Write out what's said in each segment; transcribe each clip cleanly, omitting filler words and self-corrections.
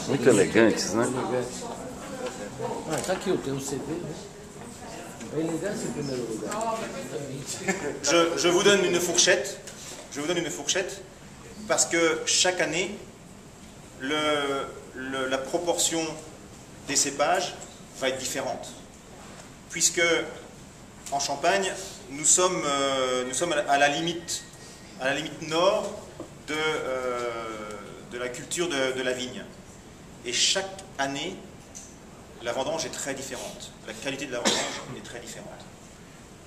Muito elegantes, né? Ah, tá aqui, eu tenho um CD, né? Elegância em primeiro lugar. Je vous donne une fourchette. Je vous donne une fourchette parce que chaque année, la proportion des cépages va être différente. Puisque en Champagne, nous sommes à la limite nord de la culture de la vigne. Et chaque année, la vendange est très différente. La qualité de la vendange est très différente.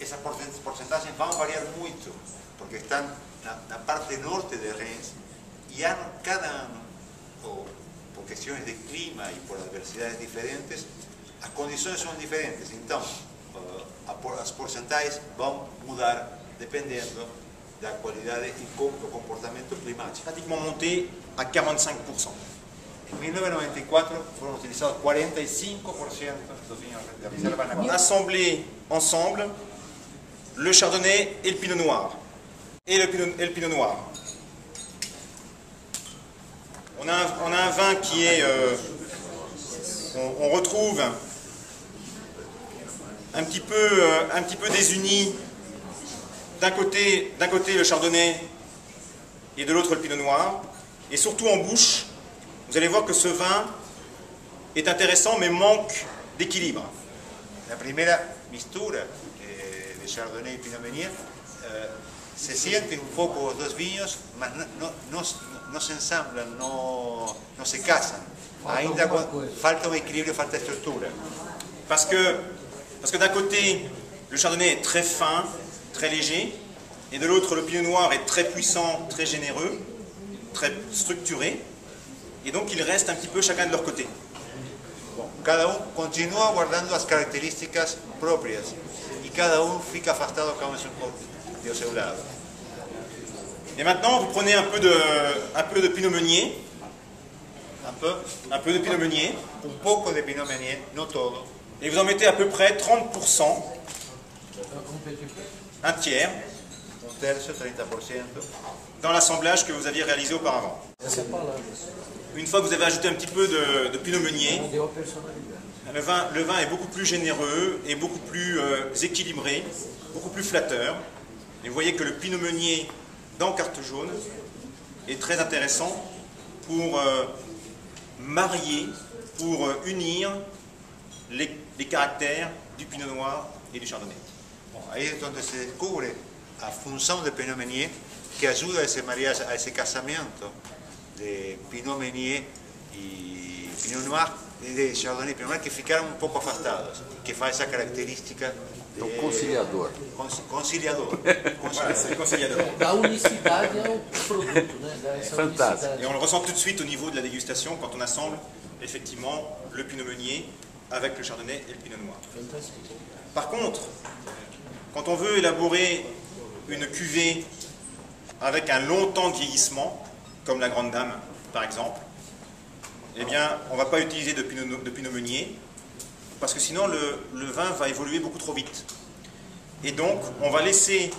Esas porcentajes van a variar muito, porque están na parte norte de Reims y cada ano, por questões de clima e por adversidades diferentes, as condições são diferentes. Então, as porcentagens vão mudar dependendo da qualidade e do comportamento climático. Pratiquement monté à 45%. En 1994 fueron utilizados 45% dos vinos de reserva na Côte. Assemblés ensemble, le chardonnay et le pinot noir. Et le pinot noir. On a un vin qui est... on retrouve un petit peu désuni. D'un côté le chardonnay et de l'autre le pinot noir. Et surtout en bouche, vous allez voir que ce vin est intéressant mais manque d'équilibre. La primera mistura de Chardonnay y Pinot Meunier se sienten un poco los dos vinos, mas no se ensamblan, no se casan. Ainda falta un equilibrio, falta estructura. Parce que d'un côté, le chardonnay est très fin, très léger, et de l'autre, le pinot noir est très puissant, très généreux, très structuré, et donc ils restent un petit peu chacun de leur côté. Cada uno continúa guardando las características propias y cada uno fica afastado cada uno de su lado. Et maintenant, vous prenez un peu de pinot meunier, un peu de pinot meunier, un poco de Pinot Meunier, no todo, et vous en mettez à peu près 30%, un tiers, un tercio, 30%. Dans l'assemblage que vous aviez réalisé auparavant. Une fois que vous avez ajouté un petit peu de pinot meunier, le vin est beaucoup plus généreux et beaucoup plus équilibré, beaucoup plus flatteur. Et vous voyez que le pinot meunier dans carte jaune est très intéressant pour marier, pour unir les caractères du pinot noir et du chardonnay. Bon, ahí es donde se descubre la función de Pinot Meunier que ayuda a ese mariaje, a ese casamiento de Pinot Meunier y Pinot Noir, de Chardonnay y Pinot Noir, que ficaram un poco afastados, que fa esa característica de... O conciliador. Conciliador. Voilà, c'est le conciliador. Da unicidade ao produto, né? Fantástico. Et on le ressent tout de suite au niveau de la dégustation quand on assemble effectivement le pinot meunier avec le chardonnay et le pinot noir. Fantástico. Par contre, quand on veut élaborer une cuvée avec un long temps de vieillissement, comme la Grande Dame par exemple, eh bien on ne va pas utiliser de pinot meunier parce que sinon le vin va évoluer beaucoup trop vite. Et donc on va laisser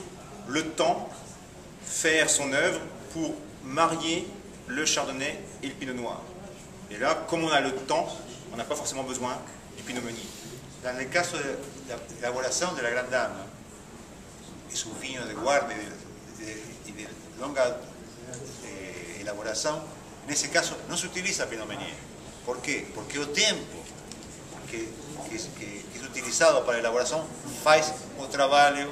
le temps faire son œuvre pour marier le chardonnay et le pinot noir. Et là, comme on a le temps, on n'a pas forcément besoin du pinot meunier. Dans le caso de la elaboración de la Grande Dame y sus vinos de guarda y de longa elaboración, en ese caso no se utiliza Pinot Meunier. ¿Por qué? Porque el tiempo que es utilizado para la elaboración faz un trabajo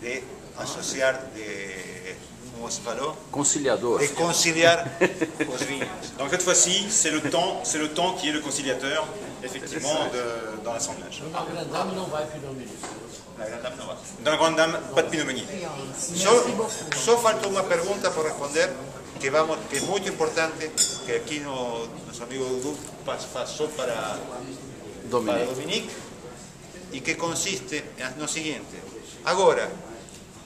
de asociar, ¿cómo se falou? Conciliador. De conciliar los vinos. Donc cette fois-ci, c'est le temps qui est le conciliateur, effectivement, dans l'assemblage. Na Grande Dame não vai Pinot Meunier. La Grande Dame no va. Dans la Grande Dame, pas de pinot meunier. Só falta una pregunta por responder que es muy importante, que aquí nuestro amigo Dudu pasó para Dominique, y que consiste en lo siguiente. Agora,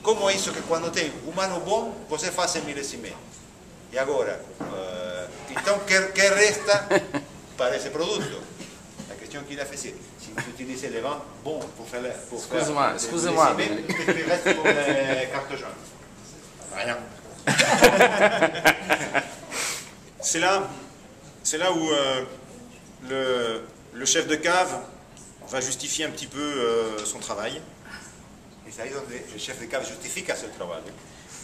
como é isso que quando tem um ano bom, você faz milésimo? E agora, então, que resta para esse produto? A questão que il a fait, c'est si vous utilisez les vins bons pour faire Excusez-moi. qu'est-ce qui reste pour les cartes jaunes? Rien. C'est là c'est là où le chef de cave va justifier un petit peu son travail. Es ahí donde el chef de cave justifica su trabajo.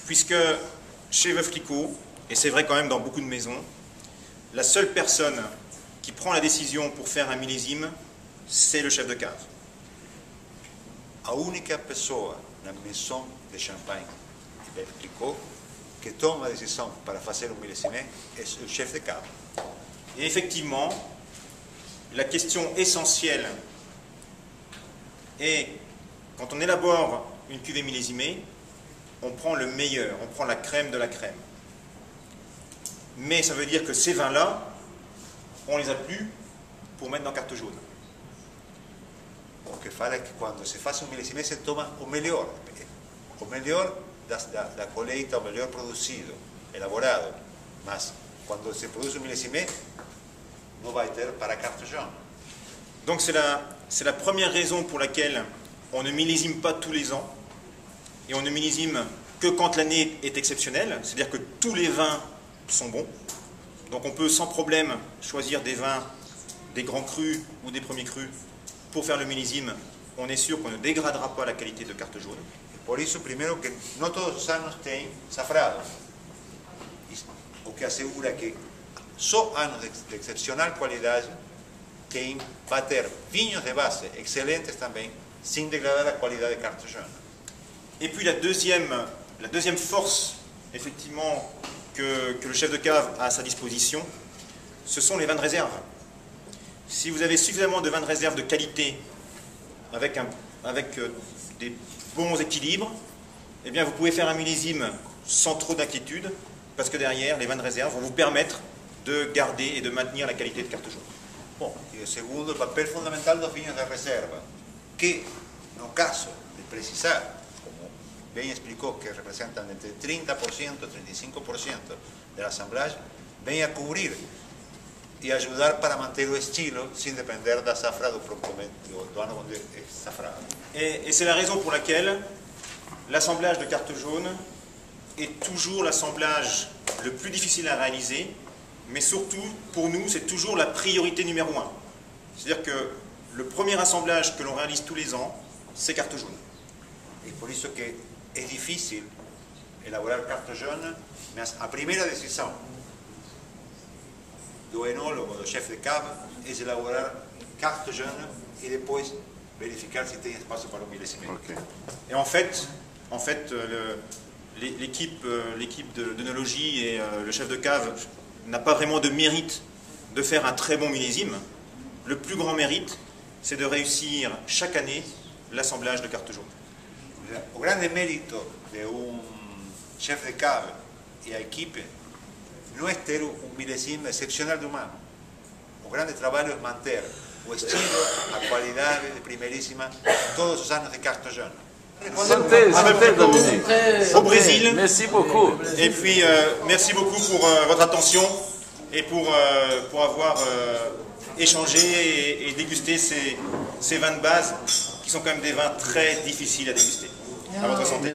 Puisque chez Veuve Clicquot, et c'est vrai quand même dans beaucoup de maisons, la seule personne qui prend la décision pour faire un millésime, c'est le chef de cave. A única pessoa na maison de Champagne de Veuve Clicquot que toma a decisão para fazer milésime é o chef de cave. Et effectivement, la question essentielle est, quand on élabore une cuvée millésimée, on prend le meilleur, on prend la crème de la crème. Mais ça veut dire que ces vins-là, on les a plus pour mettre dans carte jaune. O que fala é que quando se faz milésime se toma o melhor da colheita, o melhor produzido, elaborado. Mas quando se produz milésime, não vai ter para carte jaune. Donc c'est la première raison pour laquelle on ne millésime pas tous les ans et on ne millésime que quand l'année est exceptionnelle, c'est-à-dire que tous les vins sont bons. Donc on peut sans problème choisir des vins, des grands crus ou des premiers crus pour faire le millésime. On est sûr qu'on ne dégradera pas la qualité de carte jaune. Por isso, primeiro, que não todos os anos tem safrado, o que assegura que só anos de excepcional qualidade vai ter vinhos de base excelentes também, sem degradar a qualidade de carte jaune. Et puis la deuxième force, effectivement, que le chef de cave a à sa disposition, ce sont les vins de réserve. Si vous avez suffisamment de vins de réserve de qualité, avec des bons équilibres, eh bien vous pouvez faire un millésime sans trop d'inquiétude, parce que derrière, les vins de réserve vont vous permettre de garder et de maintenir la qualité de carte jaune. Bom, e o segundo, o papel fundamental dos vinhos de reserva, que no caso de precisar, como bem explicou, que representan entre 30% e 35% da assemblagem, vem a cobrir e ajudar para manter o estilo sem depender da safra do ano onde é safrado. Et c'est la raison pour laquelle l'assemblage de carte jaune est toujours l'assemblage le plus difficile à réaliser, mais surtout, pour nous, c'est toujours la priorité numéro 1. C'est-à-dire que le premier assemblage que l'on réalise tous les ans, c'est carte jaune. E por isso que é difícil elaborar carte jaune, mas a primeira decisão do enólogo, do chef de cave, é elaborar carte jaune e depois verificar se tem espaço para o millésime. Ok. Et en fait l'équipe d'œnologie et le chef de cave n'a pas vraiment de mérite de faire un très bon millésime. Le plus grand mérite, c'est de réussir chaque année l'assemblage de carte jaune. O grande mérito de chef de cave e a equipe não é ter millésime excepcional de humano. O grande trabalho é manter o estilo, a qualidade de primeiríssima todos os anos de carte jaune. Santé, santé, Dominique. Au Brésil. Merci beaucoup. Et puis, merci beaucoup pour votre attention et pour avoir échangé et dégusté ces vins de base qui sont quand même des vins très difficiles à déguster. À votre santé.